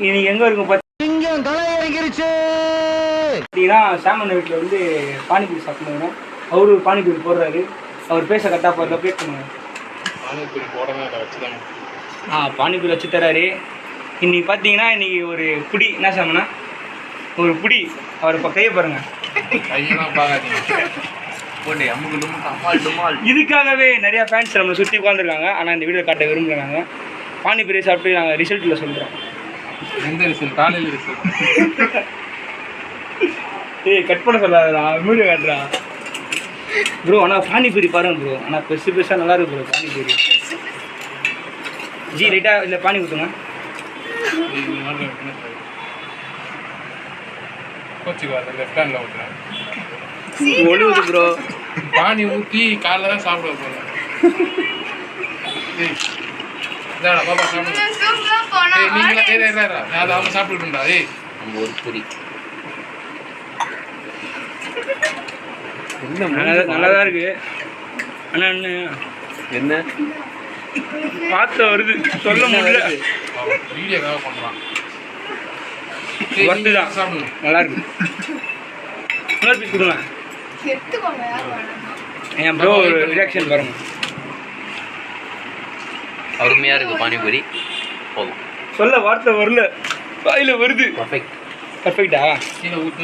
இன்னைக்கு எங்கே இருக்கும் பார்த்தீங்கன்னா சாமன் வீட்டில் வந்து பானிபூரி சாப்பிடுவோம். அவரு பானிபூரி போடுறாரு. அவர் பேச கரெக்டாக போடுற பேட் பண்ணுங்க. பானிபூரி போடவே வச்சுதாங்க. பானிபூரி வச்சு தராரு. இன்னைக்கு பார்த்தீங்கன்னா இன்னைக்கு ஒரு புடி என்ன சாமனா ஒரு புடி அவர் இப்போ கையை பாருங்க. இதுக்காகவே நிறையா ஃபேன்ஸ் நம்மளை சுற்றி உட்காந்துருக்காங்க. ஆனால் இந்த வீடியோ காட்ட விரும்புகிறாங்க. பானிபூரி சாப்பிட்டு நாங்கள் ரிசல்ட்டில் சொல்கிறோம். எந்த ரிசல்ட்? காலையில் ரிசல்ட். ஏய் கட் பண்ண சொல்லாதா, வீடியோ காட்டுறா ப்ரோ. ஆனால் பானிபூரி பாருங்க ப்ரோ. ஆனால் பெருசாக நல்லா இருக்கு ப்ரோ பானிபூரி. ஜி ரைட்டாக இல்லை பானி ஊற்றுங்க. ஒழுகுது ப்ரோ. பானி ஊற்றி காலைல தான் சாப்பிட போகிறேன். பாப்பா சாப்பிடுங்க. நீங்களா அதை அவங்க சாப்பிட்டுட்டா. ஏய் நம்ம ஒரு பொரி நல்லாதான் இருக்கு. அண்ணா என்ன பார்த்த வருது சொல்ல முடியல. வீடியோக்காக பண்ணுறான். ஒர்த்து தான். சாப்பிடுங்க நல்லா இருக்கு. இன்னொரு பீஸ் கொடுங்க. என் ப்ரோ ஒரு ரியாக்ஷன் பாருங்க. அருமையாக இருக்குது பானிபூரி. போதும் சொல்ல வார்த்தை வரல, வாயில் வருது. பர்ஃபெக்ட். பர்ஃபெக்டா?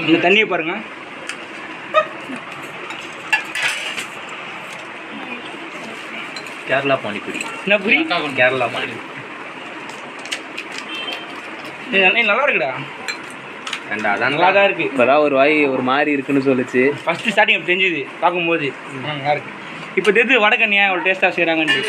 இந்த தண்ணியை பாருங்க. கேரளா பானிபூரி. என்ன பூரி? கேரளா பானிபூரி நல்லா இருக்குடா. அதான் நல்லா தான் இருக்குது. இப்போதான் ஒரு வாய் ஒரு மாதிரி இருக்குன்னு சொல்லிச்சு. ஃபஸ்ட்டு ஸ்டார்டிங் தெரிஞ்சுது பார்க்கும்போது. நல்லா இருக்குது. இப்போ தெரிஞ்சு வடக்கண்ணியா அவ்வளோ டேஸ்ட்டாக செய்கிறாங்கன்ட்டு.